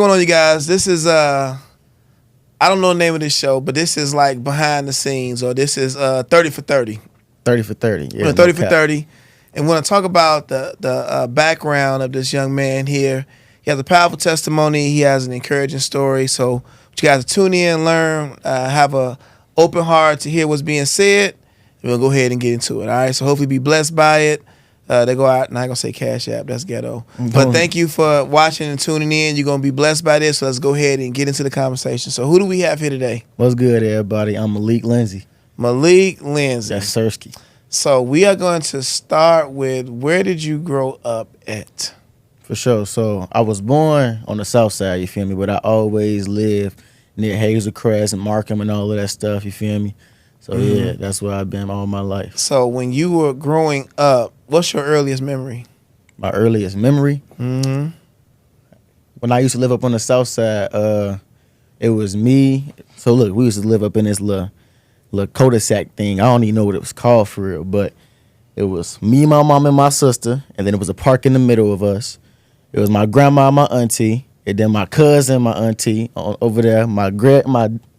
going on, you guys? This is I don't know the name of this show, but this is like behind the scenes, or this is 30 for 30. 30 for 30. Yeah, 30 for 30. And we're going to talk about the background of this young man here. He has a powerful testimony. He has an encouraging story. So you guys tune in, learn, have a open heart to hear what's being said. And we'll go ahead and get into it. All right. So hopefully be blessed by it. They go out, and I ain't gonna say Cash App, that's ghetto. But thank you for watching and tuning in. You're gonna be blessed by this. So let's go ahead and get into the conversation. So who do we have here today? What's good, everybody? I'm Malik Lindsay. Malik Lindsay. That's Sersky. So we are going to start with, where did you grow up at? For sure. So I was born on the south side, you feel me? But I always lived near Hazelcrest and Markham and all of that stuff, you feel me? So yeah, that's where I've been all my life. So when you were growing up, what's your earliest memory? My earliest memory? Mm-hmm. When I used to live up on the south side, it was me. So look, we used to live up in this little cul-de-sac thing. I don't even know what it was called for real, but it was me, my mom, and my sister, and then it was a park in the middle of us. It was my grandma, my auntie, and then my cousin, my auntie over there.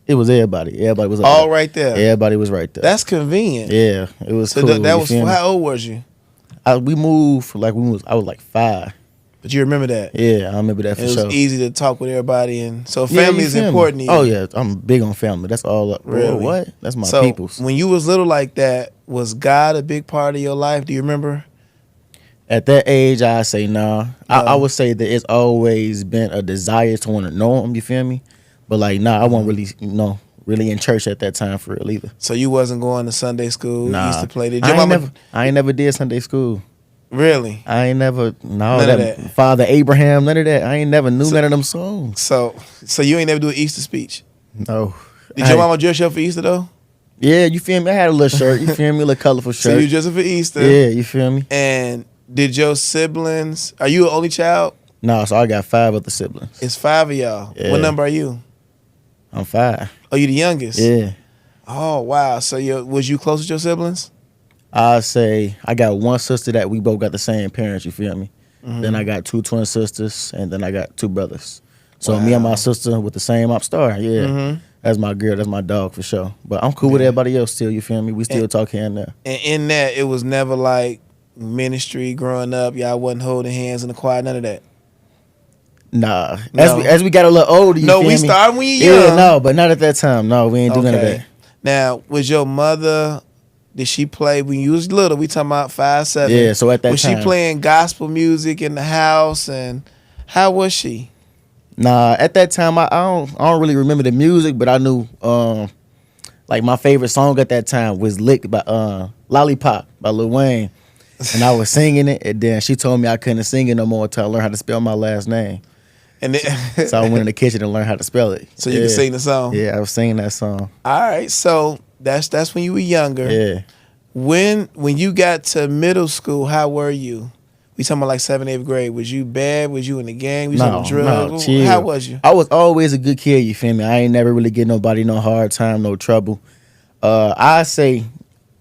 It was everybody. Everybody was all right there. Everybody was right there. That's convenient. Yeah, it was so cool. That was, how old was you? We moved I was like 5. But you remember that? Yeah, I remember that for sure. It was easy to talk with everybody, and so family is important to you. Oh yeah, I'm big on family. That's all up. Really? Bro, what? That's my so peoples. When you was little like that, was God a big part of your life? Do you remember? At that age, I say nah. I would say that it's always been a desire to want to know him. You feel me? But like, nah, I wasn't really, really in church at that time for real either. So you wasn't going to Sunday school? Nah. You used to play the I ain't never did Sunday school. Really? I ain't never, none of that. Father Abraham, none of that. I ain't never knew none of them songs. So you ain't never do an Easter speech? No. Did your mama dress you up for Easter though? Yeah, you feel me? I had a little shirt, you feel me? A little colorful shirt. So you dressed up for Easter? Yeah, you feel me? And did your siblings, are you an only child? No, so I got 5 other siblings. It's 5 of y'all. Yeah. What number are you? I'm 5. Oh, you the youngest? Yeah. Oh, wow. So was you close with your siblings? I say I got one sister that we both got the same parents, you feel me? Mm-hmm. Then I got 2 twin sisters, and then I got 2 brothers. So me and my sister with the same op star, yeah. Mm-hmm. That's my girl, that's my dog for sure. But I'm cool with everybody else still, you feel me? We still talk here and there. And in that, it was never like ministry growing up, y'all wasn't holding hands in the choir, none of that? Nah. As we got a little older, you feel me? No, we started when you young. Yeah, no, but not at that time. No, we ain't do none of that. Now, was your mother, did she play when you was little? We talking about 5, 7. Yeah, so at that time. Was she playing gospel music in the house, and how was she? Nah, at that time, I don't really remember the music, but I knew, like my favorite song at that time was Licked by Lollipop by Lil Wayne. And I was singing it, and then she told me I couldn't sing it no more until I learned how to spell my last name. And then so I went in the kitchen and learned how to spell it. So you could sing the song? Yeah, I was singing that song. All right, so that's when you were younger. Yeah. When you got to middle school, how were you? We talking about like 7th, 8th grade. Was you bad? Was you in the gang? Was you on drugs? No, how was you? I was always a good kid, you feel me? I ain't never really get nobody no hard time, no trouble. I say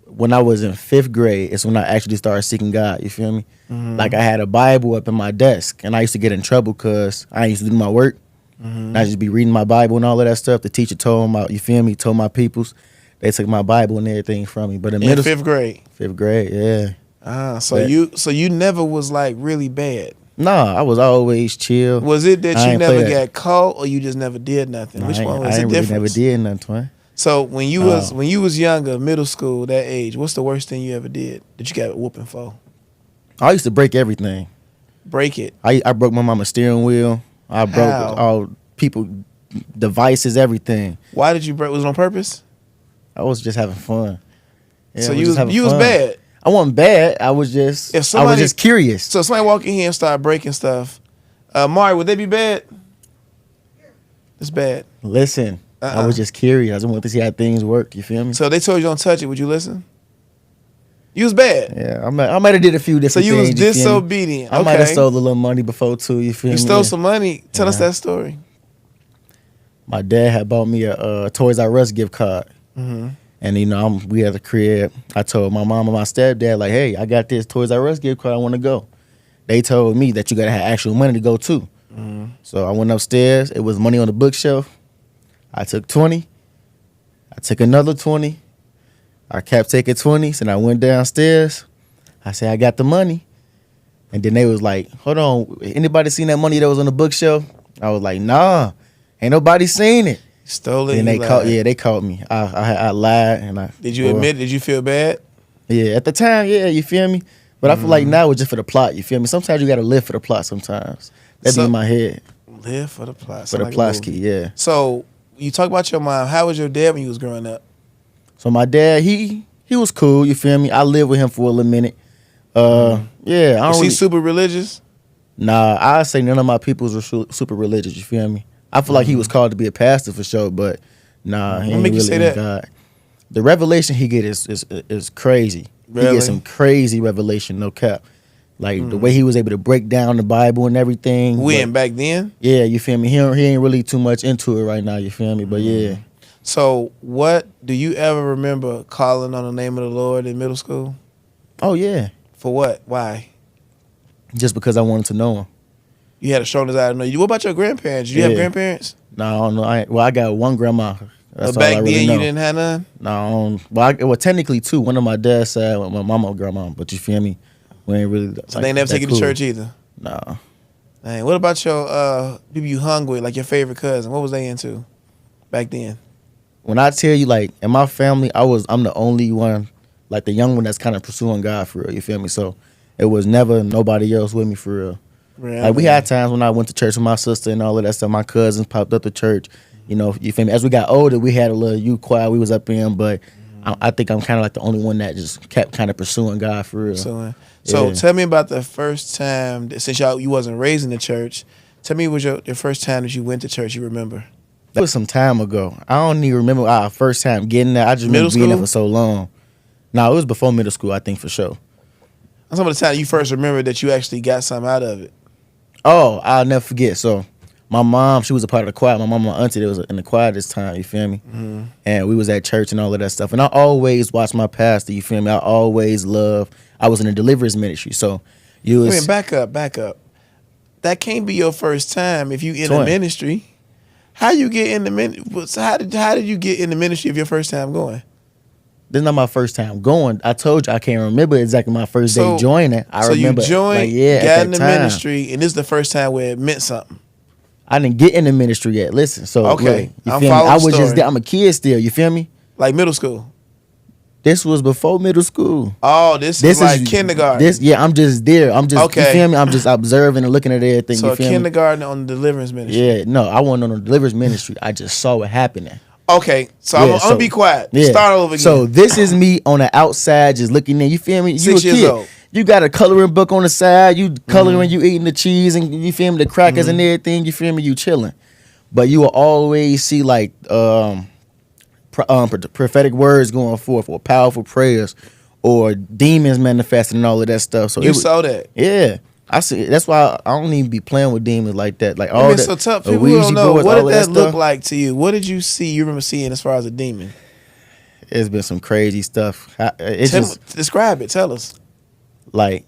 when I was in 5th grade, it's when I actually started seeking God, you feel me? Mm-hmm. Like I had a Bible up in my desk, and I used to get in trouble because I used to do my work. Mm-hmm. I just be reading my Bible and all of that stuff. The teacher told my, you feel me, told my peoples. They took my Bible and everything from me. But in 5th grade? 5th grade, yeah. So you never was like really bad? Nah, I was always chill. Was it that you never got caught, or you just never did nothing? Which one was it? I never did nothing, man. So when you was younger, middle school, that age, what's the worst thing you ever did that you got a whooping for? I used to break everything. Break it? I broke my mama's steering wheel. I broke all people, devices, everything. Why did you break? Was it on purpose? I was just having fun. Yeah, so you was bad? I wasn't bad. I was just curious. So somebody walk in here and start breaking stuff. Mari, would they be bad? It's bad. Listen. I was just curious. I just wanted to see how things work. You feel me? So they told you don't touch it. Would you listen? You was bad. Yeah, I might have did a few different things. So you was disobedient. I might have stole a little money before too. You feel me? You stole some money. Tell us that story. My dad had bought me a Toys R Us gift card. Mm-hmm. And we at the crib. I told my mom and my stepdad, like, hey, I got this Toys R Us gift card. I want to go. They told me that you got to have actual money to go too. So I went upstairs. It was money on the bookshelf. I took 20. I took another 20. I kept taking 20s, and I went downstairs. I said, I got the money. And then they was like, hold on, anybody seen that money that was on the bookshelf? I was like, nah, ain't nobody seen it. Stole it. And they caught me. I lied, and I. Did you admit? Did you feel bad? Yeah, at the time, yeah, you feel me. But I feel like now it's just for the plot. You feel me? Sometimes you gotta live for the plot. Sometimes that be in my head. Live for the plot. For the plot ski, yeah. So you talk about your mom. How was your dad when you was growing up? So my dad, he was cool. You feel me? I lived with him for a little minute. Yeah, I don't. Was he super religious? Nah, I say none of my peoples are super religious. You feel me? I feel like he was called to be a pastor for sure, but nah, he ain't make you really say in that? God. The revelation he get is crazy. Really? He get some crazy revelation, no cap. Like the way he was able to break down the Bible and everything. When back then? Yeah, you feel me? He ain't really too much into it right now. You feel me? But yeah. So what do you ever remember calling on the name of the Lord in middle school? Oh yeah. For what? Why? Just because I wanted to know him. You had a strong desire to know you. What about your grandparents? Did you have grandparents? No, I don't know. I got one grandma. That's Back all I really then know. you didn't have none? No, well, technically two. One of my dad's side, my mama and grandma. But you feel me? We ain't really. So they never take you to church either? No. Dang, what about your people you hung with, like your favorite cousin? What was they into back then? When I tell you, like, in my family, I'm the only one, like the young one that's kind of pursuing God for real. You feel me? So it was never nobody else with me for real. Really? Like we had times when I went to church with my sister and all of that stuff. My cousins popped up to church. You know, you feel me? As we got older, we had a little youth choir we was up in, but I think I'm kind of like the only one that just kept kind of pursuing God for real. So Yeah. tell me about the first time, since you wasn't raised in the church, tell me was your first time that you went to church you remember? That was some time ago. I don't even remember our first time getting there. I just remember being there for so long. No, it was before middle school, I think, for sure. I'm talking about the time you first remember that you actually got something out of it. Oh, I'll never forget. So my mom, she was a part of the choir. My mom and my auntie, they was in the choir this time, you feel me? Mm-hmm. And we was at church and all of that stuff. And I always watched my pastor, you feel me? I was in a deliverance ministry. So you was... Wait, back up. That can't be your first time if you in a ministry. How you get in the ministry? How did you get in the ministry if your first time going? This is not my first time going. I told you I can't remember exactly my first day joining. I remember. So you joined, like, yeah, got in the time. ministry, and this is the first time where it meant something. I didn't get in the ministry yet. Listen, so okay, you feel me? I was just there. I'm a kid still. You feel me? Like middle school. This was before middle school. Oh, this is like kindergarten. I'm just there. I'm just you feel me? I'm just observing and looking at everything. So you feel kindergarten me? on the deliverance ministry. Yeah, no, I wasn't on the deliverance ministry. I just saw it happening. Okay, so I'm gonna be quiet. Yeah. Start over again. So this is me on the outside, just looking in. You feel me? You 6 years old. You got a coloring book on the side. You coloring. You eating the cheese and you feel me? The crackers and everything. You feel me? You chilling. But you will always see like prophetic words going forth, or powerful prayers, or demons manifesting and all of that stuff. So you saw that? Yeah. I see. That's why I don't even be playing with demons like that. Like all that. So tough. People don't know. What did that look like to you? What did you see? You remember seeing as far as a demon? It's been some crazy stuff. Describe it. Tell us. Like,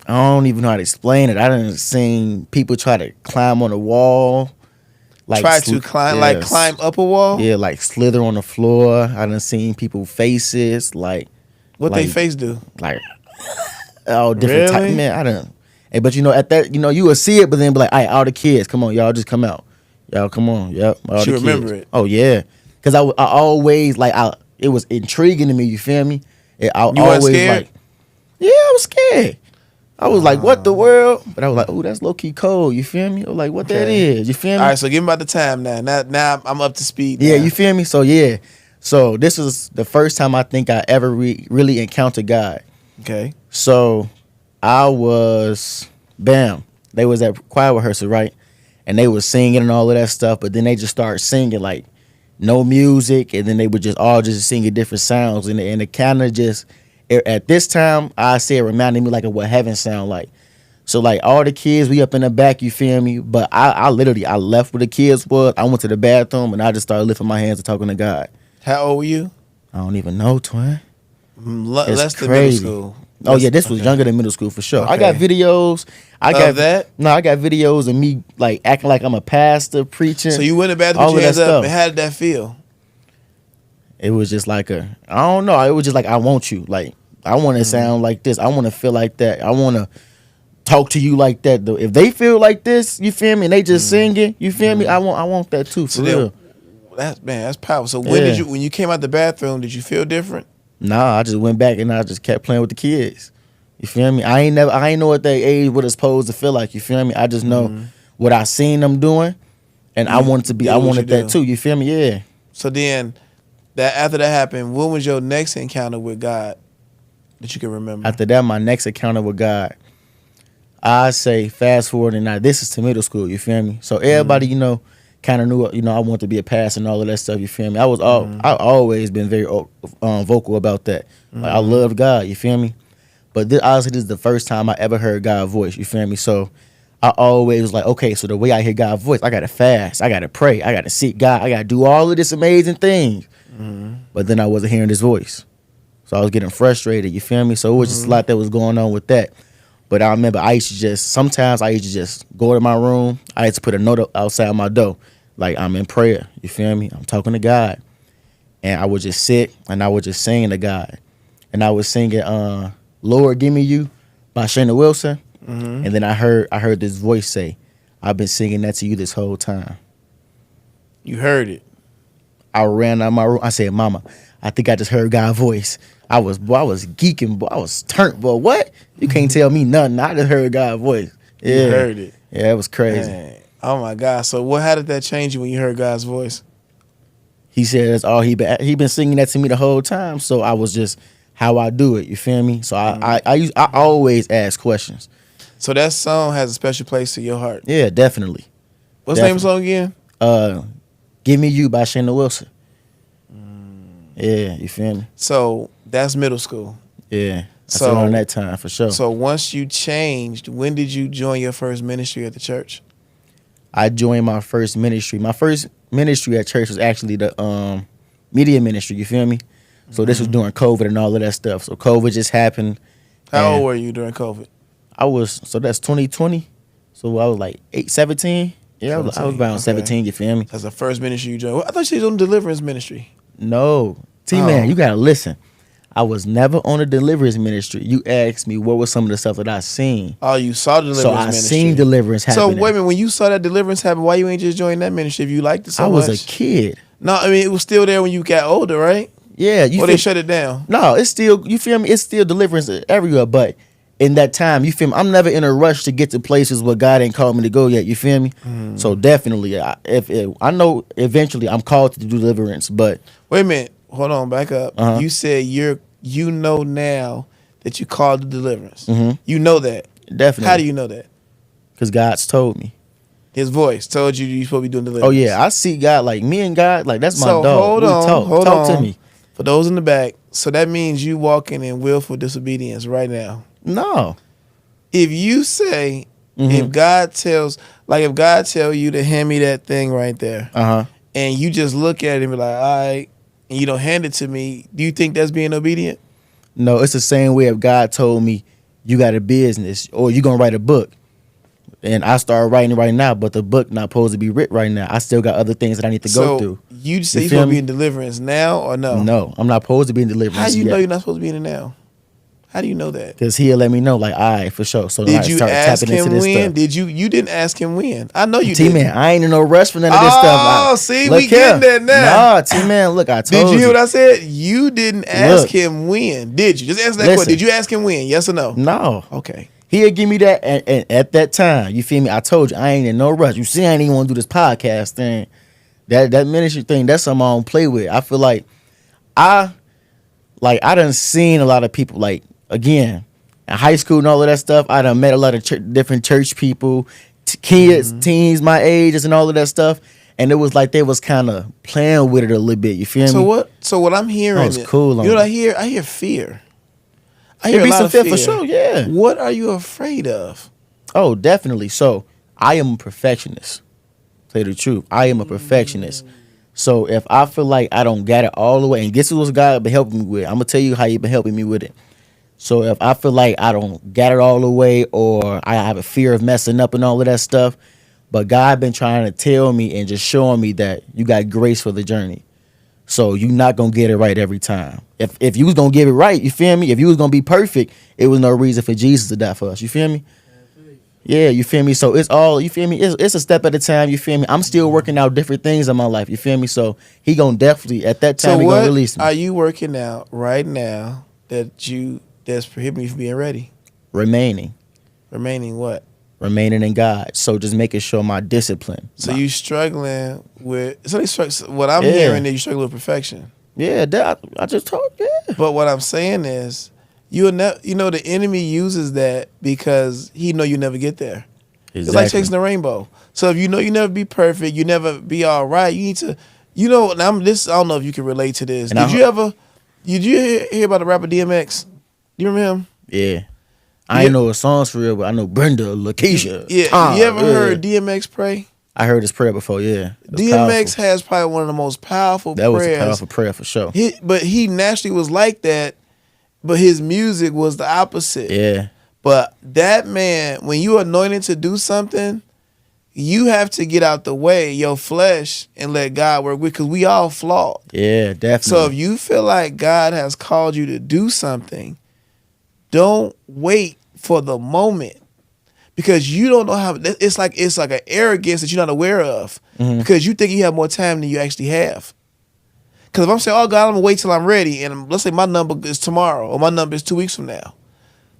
I don't even know how to explain it. I done seen people try to climb on a wall. Like climb up a wall. Yeah, like slither on the floor. I done seen people faces like. What they face do? Like, all different type. Man, I done. Hey, but at that, you will see it, but then be like, all right, all the kids, come on, y'all just come out. Y'all come on, yep. You remember it? Oh yeah, because I always it was intriguing to me. You feel me? You always scared? Yeah, I was scared. I was like, what the world? But I was like, oh, that's low key cold. You feel me? I was like, what that is? You feel me? All right, so give me about the time now. Now I'm up to speed. Yeah, you feel me? So yeah, so this was the first time I think I ever really encountered God. Okay. So I was, they was at choir rehearsal, right? And they was singing and all of that stuff, but then they just started singing like no music, and then they would just singing different sounds, and it kind of just, at this time, I say it reminded me like of what heaven sound like. So like all the kids, we up in the back, you feel me? But I literally left where the kids was. I went to the bathroom and I just started lifting my hands and talking to God. How old were you? I don't even know, twin. Less than middle school. Oh yeah, this was younger than middle school for sure. Okay. I got videos. I got that? No, I got videos of me like acting like I'm a pastor preaching. So you went in the bathroom, all put your of that hands up, stuff. and how did that feel? It was just like I don't know. It was just like I want you. Like I want to sound like this. I want to feel like that. I want to talk to you like that. Though if they feel like this, you feel me? And they just singing, you feel me? I want that too. For real. That's powerful. So when you came out the bathroom, did you feel different? Nah, I just went back and I just kept playing with the kids. You feel me? I ain't know what they age, what it's supposed to feel like. You feel me? I just know what I seen them doing, and I wanted to be. I wanted that too. You feel me? Yeah. So then, after that happened, when was your next encounter with God that you can remember? After that, my next encounter with God, I say fast forward, and now this is to middle school. You feel me? So everybody, kind of knew, I wanted to be a pastor and all of that stuff. You feel me? I always been very vocal about that. Like, I love God. You feel me? But honestly, this is the first time I ever heard God's voice. You feel me? So I always was like, okay, so the way I hear God's voice, I gotta fast, I gotta pray, I gotta seek God, I gotta do all of this amazing things. But then I wasn't hearing His voice, so I was getting frustrated. You feel me? So it was just a lot that was going on with that. But I remember sometimes I used to just go to my room. I used to put a note outside my door, like I'm in prayer. You feel me? I'm talking to God, and I would just sit and I would just sing to God, and I was singing "Lord, Give Me You" by Shayna Wilson, and then I heard this voice say, "I've been singing that to you this whole time." You heard it. I ran out of my room. I said, "Mama, I think I just heard God's voice." I was geeking, boy. I was turned, boy. What? You can't tell me nothing. I just heard God's voice. Yeah. You heard it. Yeah, it was crazy. Dang. Oh my God. So how did that change you when you heard God's voice? He said that's all he been singing that to me the whole time. So I was just how I do it. You feel me? So I always ask questions. So that song has a special place to your heart. Yeah, definitely. What's the name of the song again? "Give Me You" by Shayna Wilson. Yeah, you feel me? So that's middle school. Yeah. So around that time for sure. So once you changed, when did you join your first ministry at the church? I joined my first ministry. My first ministry at church was actually the media ministry. You feel me? So this was during COVID and all of that stuff. So COVID just happened. How old were you during COVID? So that's 2020. So I was like 17. Yeah, I was around 17. You feel me? That's the first ministry you joined. Well, I thought you was on deliverance ministry. No, T-Man, you gotta listen. I was never on a deliverance ministry. You asked me what was some of the stuff that I seen. Oh, you saw the deliverance ministry. So I seen deliverance happen. So wait a minute, when you saw that deliverance happen, why you ain't just join that ministry if you liked it so much? I was a kid. No, I mean it was still there when you got older, right? Yeah. Or they shut it down? No, it's still, you feel me? It's still deliverance everywhere, but in that time, you feel me? I'm never in a rush to get to places where God ain't called me to go yet. You feel me? So definitely, I know eventually I'm called to do deliverance, but wait a minute, hold on, back up. You said you know now that you called to deliverance. You know that. Definitely. How do you know that? Because God's told me. His voice told you supposed to be doing deliverance. Oh yeah, I see God, like me and God, like that's my dog. Hold on. Talk to me. For those in the back, so that means you walking in willful disobedience right now. No. If you say, if God tell you to hand me that thing right there, and you just look at it and be like, all right, and you don't hand it to me, do you think that's being obedient? No, it's the same way if God told me you got a business or you gonna write a book. And I started writing right now, but the book not supposed to be written right now. I still got other things that I need to go through. You say you're supposed to be in deliverance now or no? No, I'm not supposed to be in deliverance. How do you know you're not supposed to be in it now? How do you know that? Because he'll let me know, like, all right, for sure. So did you ask him when? Stuff. You didn't ask him when? I know you did. T-Man, I ain't in no rush for none of this stuff. Oh, see, we getting that now. No, T-Man, look, I told you. Did you hear what I said? You didn't ask him when, did you? Just answer that question. Did you ask him when? Yes or no? No. Okay. He'll give me that, and at that time, you feel me? I told you, I ain't in no rush. You see, I ain't even want to do this podcast thing. That ministry thing, that's something I don't play with. I feel like I done seen a lot of people, like, again, in high school and all of that stuff. I done met a lot of different church people, kids, teens my ages and all of that stuff. And it was like they was kind of playing with it a little bit. You feel me? So what I'm hearing is cool. You know what I hear? I hear fear. I hear a lot of fear for sure, yeah. What are you afraid of? Oh, definitely. So I am a perfectionist. Tell you the truth. I am a perfectionist. So if I feel like I don't got it all the way, and this is what God been helping me with, I'm going to tell you how He been helping me with it. So if I feel like I don't get it all the way, or I have a fear of messing up and all of that stuff, but God been trying to tell me and just showing me that you got grace for the journey. So you're not gonna get it right every time. If you was gonna get it right, you feel me? If you was gonna be perfect, it was no reason for Jesus to die for us. You feel me? Yeah, you feel me? So it's all, you feel me? It's a step at a time, you feel me? I'm still working out different things in my life, you feel me? So he gonna definitely, at that time, he gonna release me. Are you working out right now that's prohibiting you from being ready? Remaining What? Remaining in God. So just making sure my discipline. So you struggling with, what I'm hearing is you struggle with perfection. Yeah, I just told you. Yeah. But what I'm saying is, the enemy uses that because he know you never get there. Exactly. It's like chasing the rainbow. So if you know you never be perfect, you never be all right, you need to, and I don't know if you can relate to this. Did you hear about the rapper DMX? You remember him? Yeah. I ain't know his songs for real, but I know Brenda, Lakeisha. Yeah. Tom, you ever heard DMX pray? I heard his prayer before, yeah. DMX has probably one of the most powerful prayers. That was a powerful prayer for sure. But he naturally was like that, but his music was the opposite. Yeah. But that man, when you anointed to do something, you have to get out the way, your flesh, and let God work with, because we all flawed. Yeah, definitely. So if you feel like God has called you to do something, don't wait for the moment, because you don't know how. It's like an arrogance that you're not aware of, because you think you have more time than you actually have. Because if I'm saying, oh God, I'm gonna wait till I'm ready, and let's say my number is tomorrow or my number is 2 weeks from now,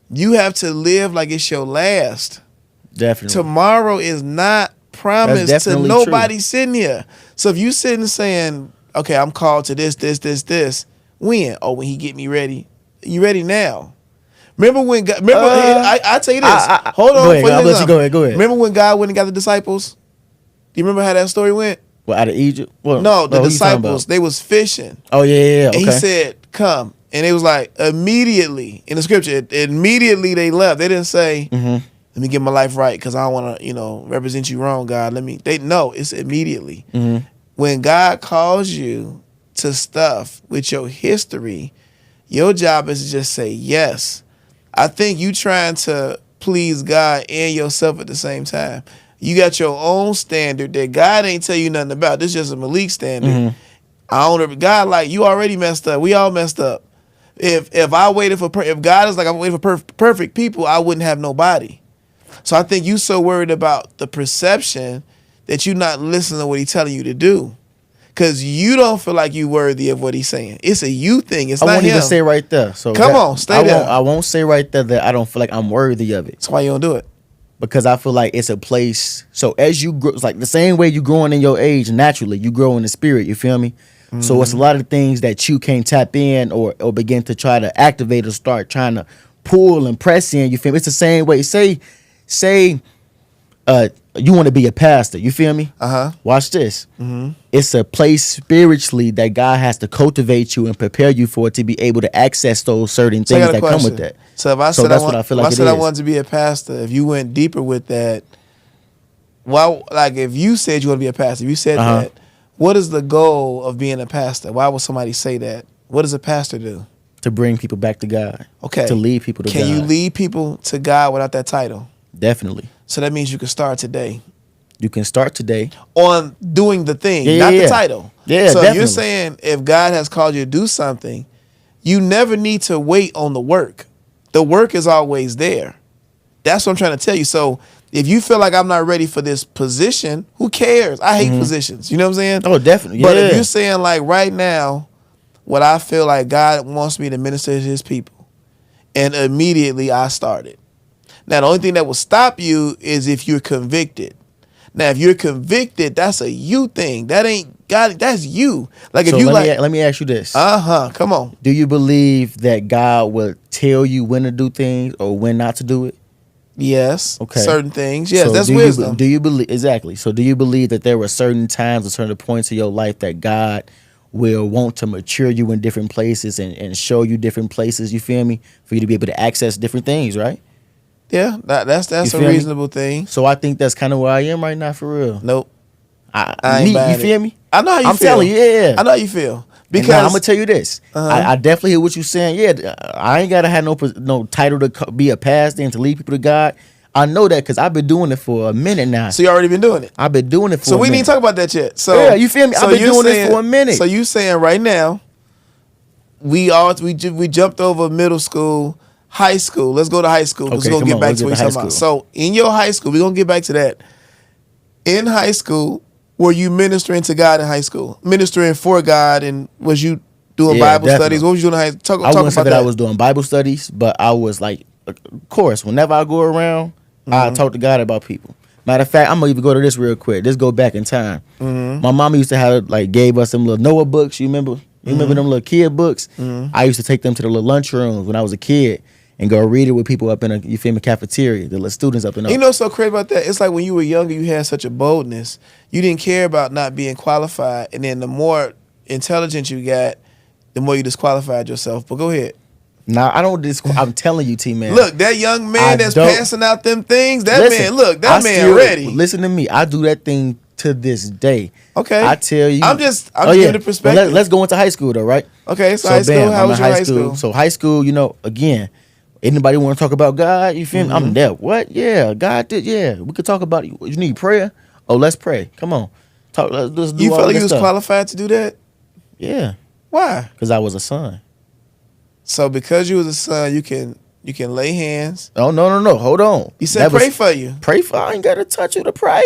you have to live like it's your last. Definitely. Tomorrow is not promised to nobody sitting here. So if you sitting saying, okay, I'm called to this, when? Oh, when he get me ready. You ready now? Remember when God, I tell you this. Hold on. Go ahead, I'll let you go ahead. Remember when God went and got the disciples? Do you remember how that story went? Well, out of Egypt? Well, no, the disciples, they was fishing. Oh, yeah. Okay. And he said, come. And it was like immediately, in the scripture, immediately they left. They didn't say, let me get my life right because I don't want to, represent you wrong, God. It's immediately. When God calls you to stuff with your history, your job is to just say yes. I think you trying to please God and yourself at the same time. You got your own standard that God ain't tell you nothing about. This is just a Malik standard. God, like, you already messed up. We all messed up. If God is like, I'm waiting for perfect people, I wouldn't have nobody. So I think you so worried about the perception that you're not listening to what he's telling you to do. Because you don't feel like you worthy of what he's saying. It's a you thing. It's not him. I won't even say right there. So come on, stay there. I won't say right there that I don't feel like I'm worthy of it. That's why you don't do it. Because I feel like it's a place. So as you grow, it's like the same way you growing in your age, naturally, you grow in the spirit. You feel me? So it's a lot of things that you can't tap in or begin to try to activate or start trying to pull and press in. You feel me? It's the same way. Say you want to be a pastor. You feel me? Watch this. It's a place spiritually that God has to cultivate you and prepare you for to be able to access those certain things that come with that. So if I said I wanted to be a pastor, if you went deeper with that, if you said you want to be a pastor, if you said that, what is the goal of being a pastor? Why would somebody say that? What does a pastor do? To bring people back to God. Okay. To lead people to God. Can you lead people to God without that title? Definitely. So that means you can start today. You can start today on doing the thing, not the title. Yeah, so definitely. You're saying if God has called you to do something, you never need to wait on the work. The work is always there. That's what I'm trying to tell you. So if you feel like I'm not ready for this position, who cares? I hate positions. You know what I'm saying? Oh, definitely. But if you're saying like right now, what I feel like God wants me to minister to his people, and immediately I started. Now, the only thing that will stop you is if you're convicted. Now, if you're convicted, that's a you thing. That ain't God. That's you. Like, if let me ask you this. Come on. Do you believe that God will tell you when to do things or when not to do it? Yes. Okay. Certain things. Yes, so that's wisdom. Do you believe exactly? So, do you believe that there were certain times or certain points in your life that God will want to mature you in different places and show you different places? You feel me? For you to be able to access different things, right? Yeah, that's a reasonable thing. So I think that's kind of where I am right now, for real. Nope. I ain't you feel me? I know how you feel. I'm telling you, yeah. I know how you feel. Because I'm gonna tell you this, I definitely hear what you're saying. Yeah, I ain't gotta have no title to be a pastor and to lead people to God. I know that because I've been doing it for a minute now. So you already been doing it. I've been doing it for. So we didn't talk about that yet. So yeah, you feel me? I've been doing this for a minute. So you saying right now, we jumped over middle school, high school. Let's go to high school because we're gonna get back to what you're talking about. So in your high school, we're gonna get back to that. In high school, were you ministering to God in high school? Ministering for God, and was you doing Bible studies? What was you doing in high school? I wouldn't say that I was doing Bible studies, but I was like, of course, whenever I go around, I talk to God about people. Matter of fact, I'm gonna even go to this real quick. Let's go back in time. My mama used to have gave us some little Noah books. You remember? You remember them little kid books? I used to take them to the little lunchrooms when I was a kid and go read it with people up in a cafeteria, the little students up in there. You know what's so crazy about that? It's like when you were younger, you had such a boldness. You didn't care about not being qualified, and then the more intelligent you got, the more you disqualified yourself. But go ahead. Nah, I don't. I'm telling you, T-Man. Look, that young man that's passing out them things. That man ready. Listen to me. I do that thing to this day. Okay. I tell you. I'm giving the perspective. Let's go into high school though, right? Okay. So high school. How was your high school? So high school, again, anybody want to talk about God? You feel me? I'm there. What? Yeah, God did. Yeah, we could talk about it. You need prayer? Oh, let's pray. Come on. Talk. Let's do. You felt like you was qualified to do that? Yeah. Why? Because I was a son. So because you was a son, you can lay hands. Oh no! Hold on. You said pray for you. Pray for. I ain't got to touch you to pray.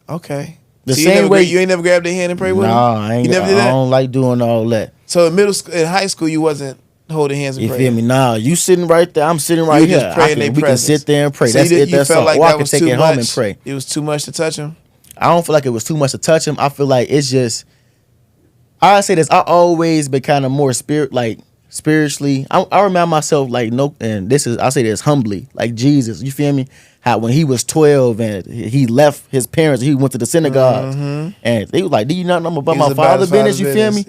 Okay. The same way you ain't never grabbed their hand and pray with them. Nah, I ain't. You never did that? I don't like doing all that. So in high school, you wasn't holding hands and praying. You feel me? Nah, you sitting right there. I'm sitting right here. Just praying. We can sit there and pray. So that's it. You That's felt all. like Or that I was can take too it home much? and pray. It was too much to touch him. I don't feel like it was too much to touch him. I feel like it's just. I say this. I always been kind of more spiritually. I remind myself and I say this humbly, like Jesus. You feel me? How when he was 12 and he left his parents, he went to the synagogue, and they was like, "Do you not know about my father's business?" You feel me?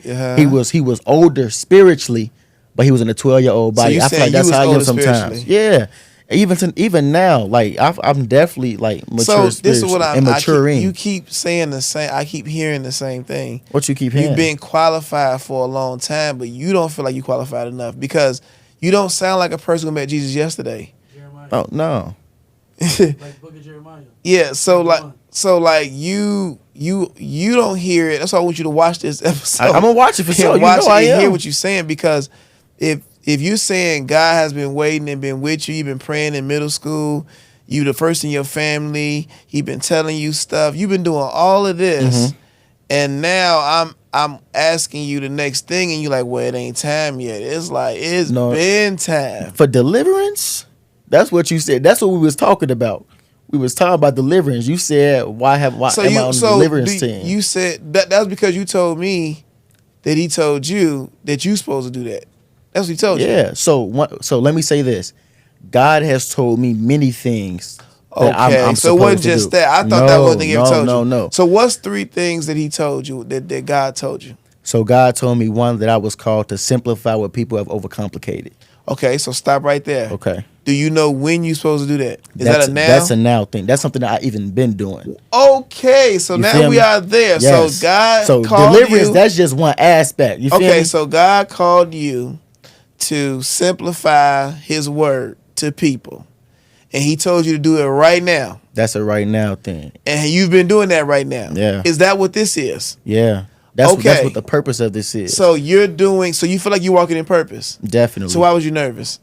He was older spiritually, but he was in a 12-year-old body. So I feel like that's how I am sometimes. Yeah. Even now, I'm definitely mature. So this is what I'm maturing. You keep saying the same. I keep hearing the same thing. What you keep hearing? You've been qualified for a long time, but you don't feel like you qualified enough because you don't sound like a person who met Jesus yesterday. Jeremiah. Oh no. Like Book of Jeremiah. Yeah. So you don't hear it. That's why I want you to watch this episode. I'm gonna watch it for sure. Watch it I and am. hear what you're saying because if you're saying God has been waiting and been with you, you've been praying in middle school, you the first in your family, he been telling you stuff, you've been doing all of this, and now I'm asking you the next thing, and you're like, well, it ain't time yet. It's like it's been time for deliverance. That's what you said. That's what we was talking about. We was talking about deliverance. You said why am I on the deliverance team? You said that's because you told me that he told you that you supposed to do that. That's what he told you. Yeah. So let me say this. God has told me many things. I'm so it wasn't just that. I thought that was the thing he told you. No. So what's 3 things that he told you that God told you? So God told me one that I was called to simplify what people have overcomplicated. Okay, so stop right there. Okay. Do you know when you're supposed to do that? Is that a now? That's a now thing. That's something that I even been doing. Okay, so now we are there. Yes. So God called deliverance, that's just one aspect. You feel me? So God called you to simplify his word to people. And he told you to do it right now. That's a right now thing. And you've been doing that right now. Yeah. Is that what this is? Yeah. That's what the purpose of this is. So you feel like you're walking in purpose? Definitely. So why was you nervous?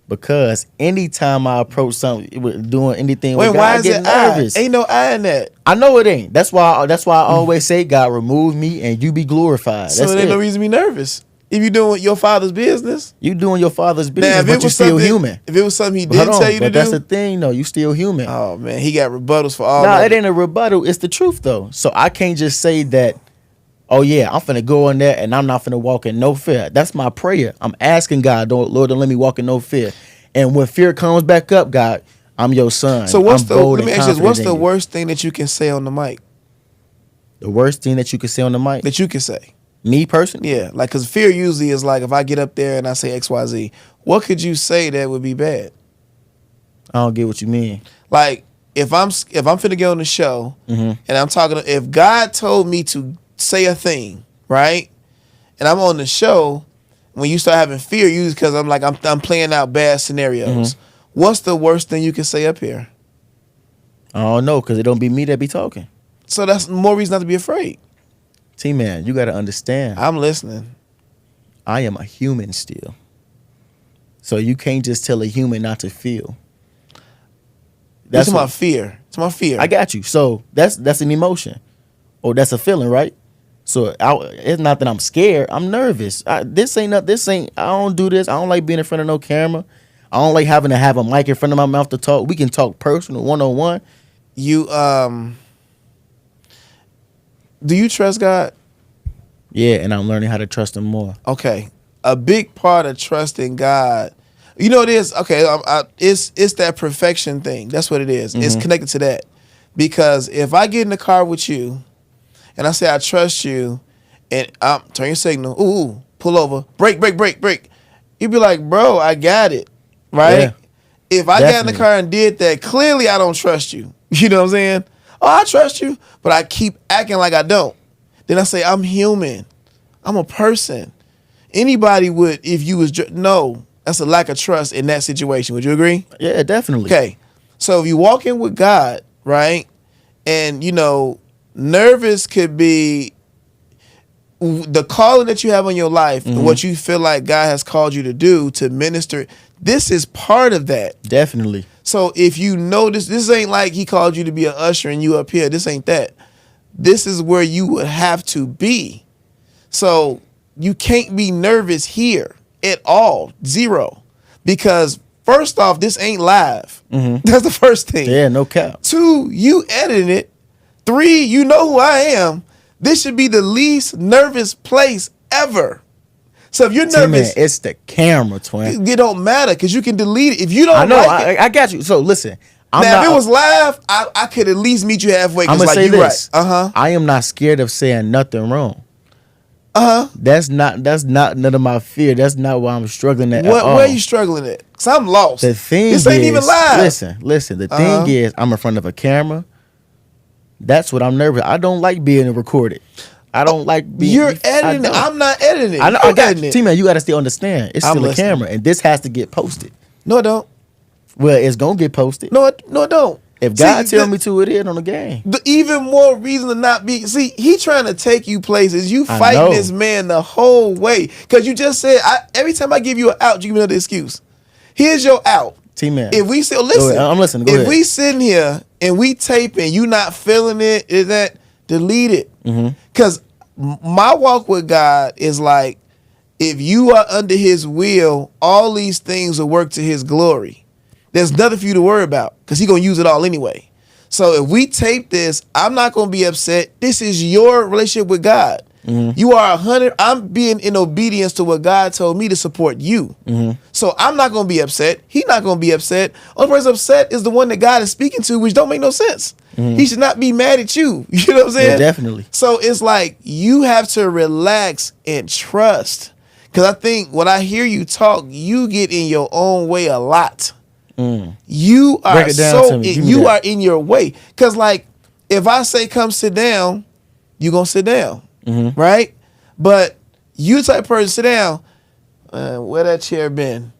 Because anytime I approach something, doing anything with God, I get nervous. Ain't no I in that. I know it ain't. That's why I always say, God, remove me and you be glorified. So there ain't no reason to be nervous. If you're doing your father's business. You doing your father's business, but you're still human. If it was something he didn't tell you to do. But that's the thing, though. You still human. Oh, man. He got rebuttals for all that. Nah, it ain't a rebuttal. It's the truth, though. So I can't just say that, oh, yeah, I'm finna go in there and I'm not finna walk in no fear. That's my prayer. I'm asking God, Lord, don't let me walk in no fear. And when fear comes back up, God, I'm your son. So let me ask you this. What's the worst thing that you can say on the mic? The worst thing that you can say on the mic? That you can say. Me personally? Yeah, because fear usually is like if I get up there and I say XYZ, what could you say that would be bad? I don't get what you mean. Like if I'm finna get on the show and I'm talking, if God told me to say a thing, right? and I'm on the show, when you start having fear, usually because I'm playing out bad scenarios. What's the worst thing you can say up here? I don't know, because it don't be me that be talking. So that's more reason not to be afraid. T-Man, you got to understand. I'm listening. I am a human still. So you can't just tell a human not to feel. That's my fear. It's my fear. I got you. So that's an emotion. Or that's a feeling, right? So it's not that I'm scared. I'm nervous. I don't do this. I don't like being in front of no camera. I don't like having to have a mic in front of my mouth to talk. We can talk personal, one-on-one. You, do you trust God? Yeah, and I'm learning how to trust him more. Okay. A big part of trusting God, you know, it is, okay, it's that perfection thing. That's what it is. It's connected to that. Because if I get in the car with you and I say I trust you and turn your signal, ooh, pull over, brake. You'd be like, bro, I got it, right? Yeah, if I got in the car and did that, clearly I don't trust you. You know what I'm saying? Oh, I trust you, but I keep acting like I don't. Then I say, I'm human. I'm a person. Anybody would, if you was, no, that's a lack of trust in that situation. Would you agree? Yeah, definitely. Okay. So if you walk in with God, right, and, you know, nervous could be the calling that you have on your life, and what you feel like God has called you to do, to minister. This is part of that. Definitely. So if you know this ain't like he called you to be an usher and you up here. This ain't that. This is where you would have to be. So you can't be nervous here at all. Zero. Because first off, this ain't live. That's the first thing. Yeah, no cap. 2, you editing it. 3, you know who I am. This should be the least nervous place ever. So if you're nervous, it's the camera, twin. It don't matter because you can delete it. If you don't I know, like it, I got you. So listen. if it was live, I could at least meet you halfway. I'm gonna say this. Right. I am not scared of saying nothing wrong. That's not none of my fear. That's not why I'm struggling at all. Where are you struggling at? Because I'm lost. The thing this ain't even live. Listen. The thing is, I'm in front of a camera. That's what I'm nervous. I don't like being recorded. I don't like being. You're editing. I'm not editing. I know. I got you. T-Man, you got to still understand. It's still a camera, and this has to get posted. No, it don't. Well, it's gonna get posted. No, it don't. If God tell me to, it is on the game. The even more reason to not be. See, he trying to take you places. You fighting this man the whole way because you just said every time I give you an out, you give me another excuse. Here's your out. T-Man. If we still listen, I'm listening. Go ahead. We sitting here and we taping, you not feeling it, is that delete it? Because my walk with God is like, if you are under his will, all these things will work to his glory. There's nothing for you to worry about because he's going to use it all anyway. So if we tape this, I'm not going to be upset. This is your relationship with God. You are 100. I'm being in obedience to what God told me to support you. So I'm not going to be upset. He's not going to be upset. Only person upset is the one that God is speaking to, which don't make no sense. He should not be mad at you. You know what I'm saying? Yeah, definitely. So it's like you have to relax and trust. Because I think when I hear you talk, you get in your own way a lot. You are you are in your way. Because like if I say come sit down, you going to sit down. Right? But you type of person sit down, where that chair been?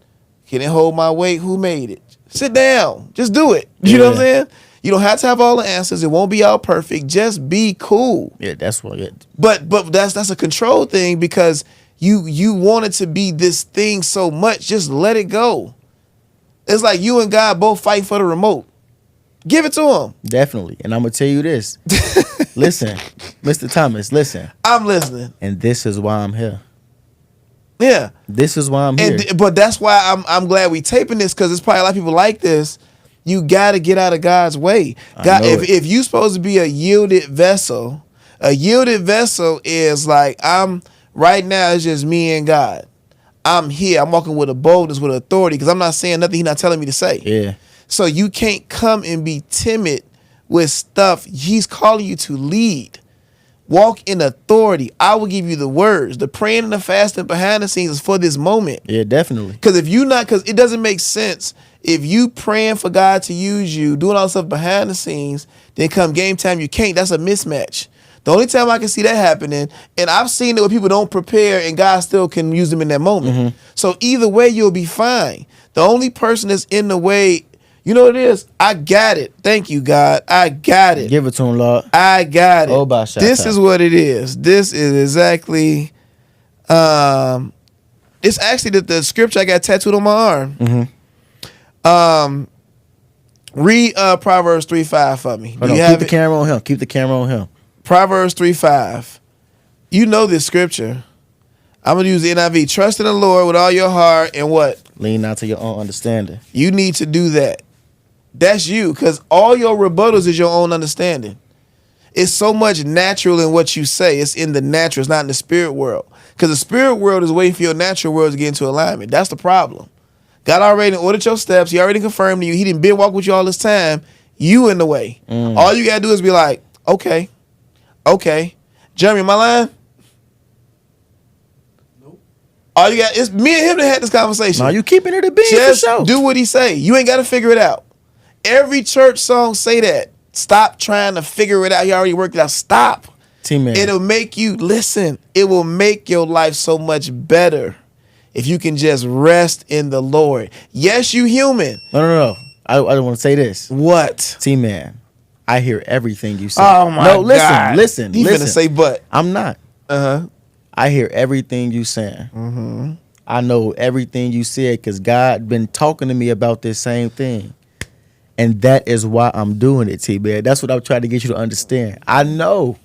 Can it hold my weight? Who made it? Sit down. Just do it. You know what I'm saying? You don't have to have all the answers. It won't be all perfect. Just be cool. Yeah, that's what it. But that's a control thing because you want it to be this thing so much. Just let it go. It's like you and God both fighting for the remote. Give it to him. Definitely. And I'm going to tell you this. Listen, Mr. Thomas, listen. I'm listening. And this is why I'm here. Yeah. This is why I'm here. But that's why I'm glad we taping this because there's probably a lot of people like this. You got to get out of God's way. God, if you're supposed to be a yielded vessel is like right now it's just me and God. I'm here. I'm walking with a boldness, with authority because I'm not saying nothing he's not telling me to say. Yeah. So you can't come and be timid with stuff he's calling you to lead. Walk in authority. I will give you the words. The praying and the fasting behind the scenes is for this moment. Yeah, definitely. Because because it doesn't make sense if you praying for God to use you, doing all stuff behind the scenes, then come game time you can't. That's a mismatch. The only time I can see that happening, and I've seen it where people don't prepare and God still can use them in that moment. Mm-hmm. So either way, you'll be fine. The only person that's in the way, you know what it is? I got it. Thank you, God. I got it. Give it to him, Lord. I got it. Oh, by shot This time. is what it is. This is exactly, it's actually the scripture I got tattooed on my arm. Mm-hmm. Read Proverbs 3:5 for me. Hold on, keep the camera on him. Keep the camera on him. Proverbs 3:5. You know this scripture. I'm going to use the NIV. Trust in the Lord with all your heart and what? Lean not to your own understanding. You need to do that. That's you, because all your rebuttals is your own understanding. It's so much natural in what you say. It's in the natural. It's not in the spirit world. Because the spirit world is waiting for your natural world to get into alignment. That's the problem. God already ordered your steps. He already confirmed to you. He didn't been walk with you all this time. You in the way. All you got to do is be like, okay. Jeremy, am I lying? Nope. All you got, it's me and him that had this conversation. No, you keeping it a bean for Just sure. do what he say. You ain't got to figure it out. Every church song say that. Stop trying to figure it out. You already worked it out. Stop. T-Man. It'll make you, listen, it will make your life so much better if you can just rest in the Lord. Yes, you human. No. I want to say this. What? T-Man, I hear everything you say. Oh, my No, listen, God. listen. You finna say but. I'm not. Uh-huh. I hear everything you saying. Mm-hmm. I know everything you said because God been talking to me about this same thing. And that is why I'm doing it, T-Man. That's what I'm trying to get you to understand. I know.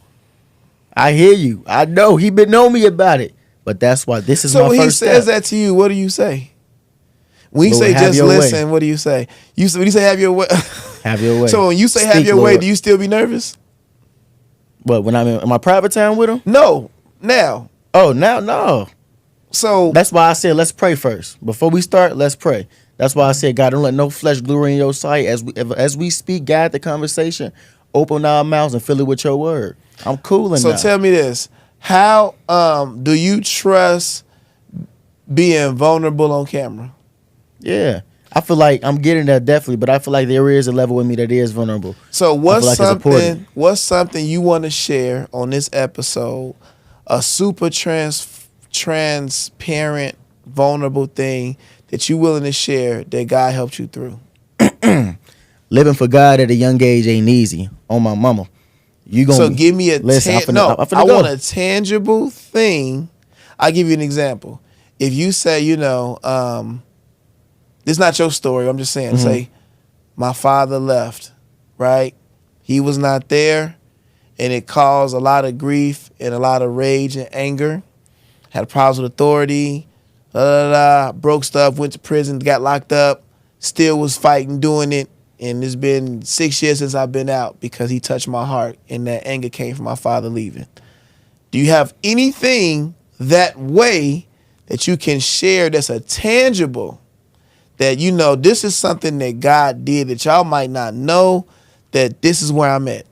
I hear you. I know. He been on me about it. But that's why this is So my when he first says step. that to you, what do you say? When you Lord, say have just your way. listen, what do you say? When you say have your way. Have your way. So when you say have Speak, your way, Lord. do you still be nervous? But when I'm in my private time with him? No. Now. Oh, now, no. So That's why I said let's pray first. Before we start, let's pray. That's why I said, God, don't let no flesh glory in your sight. As we speak, guide the conversation. Open our mouths and fill it with your word. I'm cool So now. tell me this. How do you trust being vulnerable on camera? Yeah. I feel like I'm getting there definitely, but I feel like there is a level with me that is vulnerable. So like it's important. what's something you want to share on this episode? A super transparent, vulnerable thing that you willing to share that God helped you through? Living for God at a young age ain't easy. On my mama. You gonna So give me a listen, I'm finna I go. want a tangible thing. I'll give you an example. If you say, this is not your story, I'm just saying, say, my father left, right? He was not there, and it caused a lot of grief and a lot of rage and anger. Had problems with authority, broke stuff, went to prison, got locked up, still was fighting, doing it. And it's been 6 years since I've been out because he touched my heart, and that anger came from my father leaving. Do you have anything that way that you can share that's a tangible, that this is something that God did that y'all might not know, that this is where I'm at?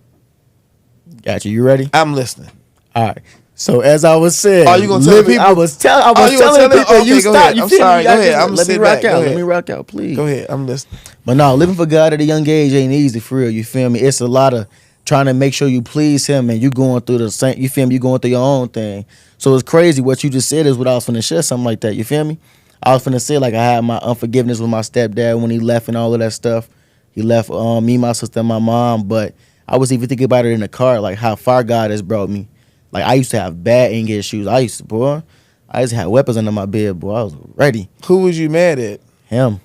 Gotcha. You ready? I'm listening. All right. So as I was saying, Are you gonna tell people? I was telling you gonna people tell them? you Okay, go stop. ahead. You I'm feel sorry. me? Go ahead. I'm Let me sit rock back. Go out. ahead. Let me rock out, please. Go ahead. I'm listening. But no, living for God at a young age ain't easy for real. You feel me? It's a lot of trying to make sure you please Him, and you going through the same. You feel me? You going through your own thing. So it's crazy what you just said is what I was finna share, something like that. You feel me? I was finna say like I had my unforgiveness with my stepdad when he left and all of that stuff. He left me, my sister, and my mom. But I was even thinking about it in the car, like how far God has brought me. Like I used to have bad anger issues. I used to have weapons under my bed, boy. I was ready. Who was you mad at? Him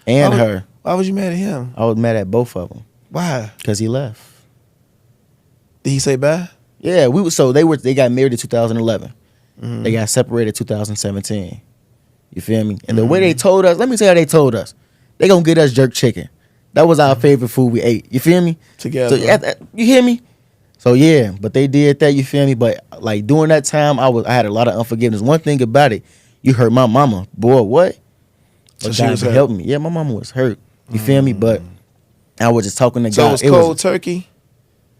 and her. Why was you mad at him? I was mad at both of them Why? because he left. Did he say bye? Yeah, they got married in 2011. They got separated 2017. You feel me? And the way they told us, let me tell you how they told us. They gonna get us jerk chicken. That was our favorite food we ate. You feel me? Together. So, you hear me? So yeah, but they did that. You feel me? But like during that time, I had a lot of unforgiveness. One thing about it, you hurt my mama, boy. What? So But she God was been hurt. helping me. Yeah, my mama was hurt. You feel me? But I was just talking to So God. it was cold turkey,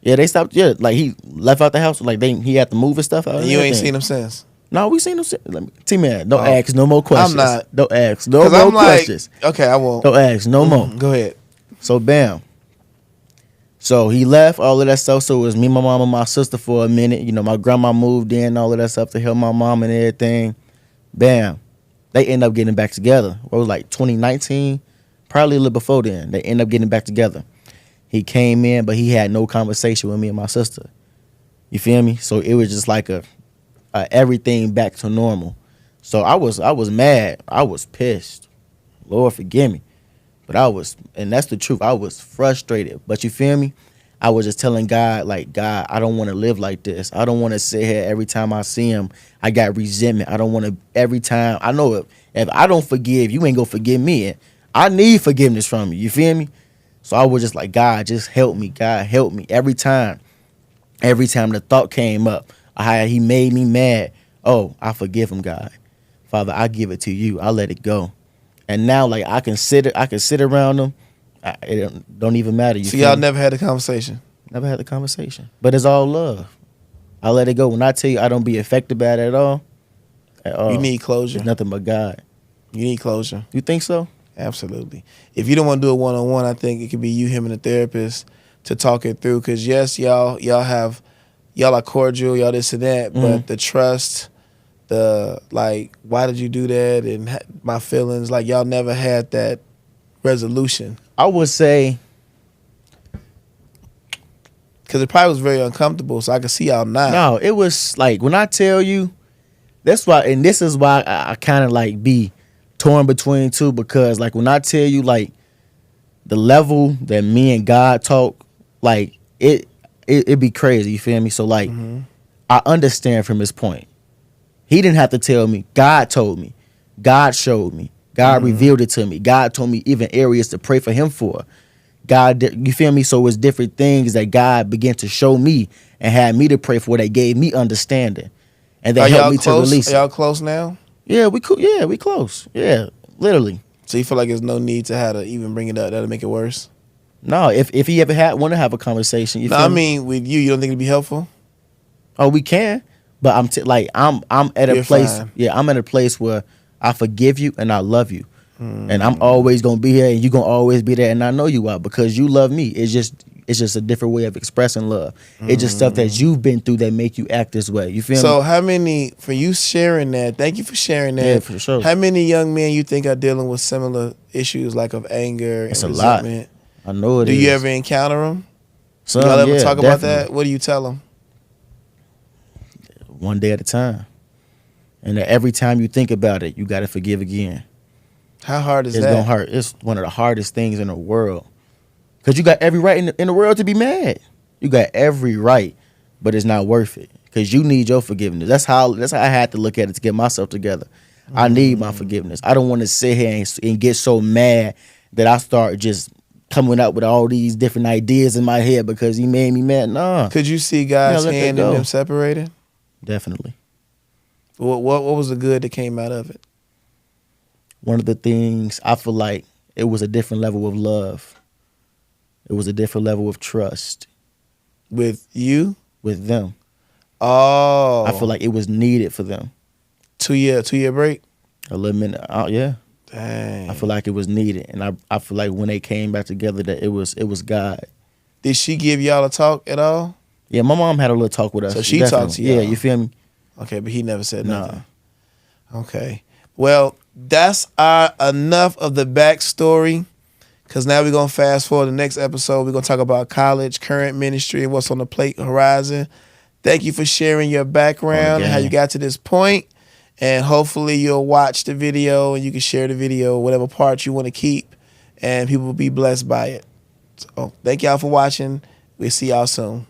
Yeah, they stopped. Yeah, like he left out the house. Like he had to move and stuff out. and and you ain't everything. seen him since. No, we seen him. T-Man, don't ask no more questions. not. Don't ask no Because more I'm like, questions. okay, I won't. Don't ask no more. Go ahead. So bam. So he left, all of that stuff. So it was me, my mom, and my sister for a minute. You know, my grandma moved in, all of that stuff to help my mom and everything. Bam. They end up getting back together. What was like 2019? Probably a little before then. They end up getting back together. He came in, but he had no conversation with me and my sister. You feel me? So it was just like a everything back to normal. So I was mad. I was pissed. Lord forgive me. But and that's the truth, I was frustrated. But you feel me? I was just telling God, like, God, I don't want to live like this. I don't want to sit here every time I see him, I got resentment. I don't want to, every time, I know if I don't forgive, you ain't going to forgive me. And I need forgiveness from you. You feel me? So I was just like, God, just help me. God, help me. Every time the thought came up, he made me mad. Oh, I forgive him, God. Father, I give it to you. I let it go. And now, like, I can sit around them. It don't even matter. So y'all never had a conversation? Never had the conversation. But it's all love. I let it go. When I tell you I don't be affected by it at all. You need closure. It's nothing but God. You need closure. You think so? Absolutely. If you don't want to do it one-on-one, I think it could be you, him, and a therapist to talk it through. Because, yes, y'all are cordial, y'all this and that, but the trust, why did you do that, and my feelings, like, y'all never had that resolution. I would say, because it probably was very uncomfortable, so I can see y'all now. No, it was like, when I tell you, that's why, and this is why I kind of like be torn between two, because like when I tell you, like, the level that me and God talk, like, it be crazy, you feel me? So like, I understand from his point. He didn't have to tell me. God told me. God showed me. God revealed it to me. God told me even areas to pray for him for. God, you feel me? So it's different things that God began to show me and had me to pray for that gave me understanding. And that helped me to release it. Are y'all close now? Yeah, we close. Yeah, literally. So you feel like there's no need to have to even bring it up? That'll make it worse? No, if he ever want to have a conversation. You I mean, with you don't think it'd be helpful? Oh, we can. But I'm at a place. Fine. Yeah, I'm at a place where I forgive you and I love you, and I'm always gonna be here, and you gonna always be there, and I know you are because you love me. It's just a different way of expressing love. It's just stuff that you've been through that make you act this way. You feel me? So how many, for you sharing that? Thank you for sharing that. Yeah, for sure. How many young men you think are dealing with similar issues like of anger and resentment? A lot. I know it. Do you ever encounter them? Some, y'all ever talk definitely. about that? What do you tell them? One day at a time. And every time you think about it, you got to forgive again. How hard is that? It's going to hurt. It's one of the hardest things in the world. Because you got every right in the world to be mad. You got every right, but it's not worth it. Because you need your forgiveness. That's how I had to look at it to get myself together. I need my forgiveness. I don't want to sit here and get so mad that I start just coming up with all these different ideas in my head because he made me mad. Nah. Could you see God's hand in them separated? Definitely. What was the good that came out of it? One of the things, I feel like it was a different level of love. It was a different level of trust. With you? With them. Oh. I feel like it was needed for them. 2 year break? A little minute. Yeah. Dang. I feel like it was needed. And I feel like when they came back together that it was God. Did she give y'all a talk at all? Yeah, my mom had a little talk with us. So she talked to y'all? Yeah, you feel me? Okay, but he never said nothing. Nah. Okay. Well, that's enough of the backstory, because now we're going to fast forward to the next episode. We're going to talk about college, current ministry, and what's on the plate horizon. Thank you for sharing your background and how you got to this point. And hopefully you'll watch the video and you can share the video, whatever parts you want to keep, and people will be blessed by it. So thank y'all for watching. We'll see y'all soon.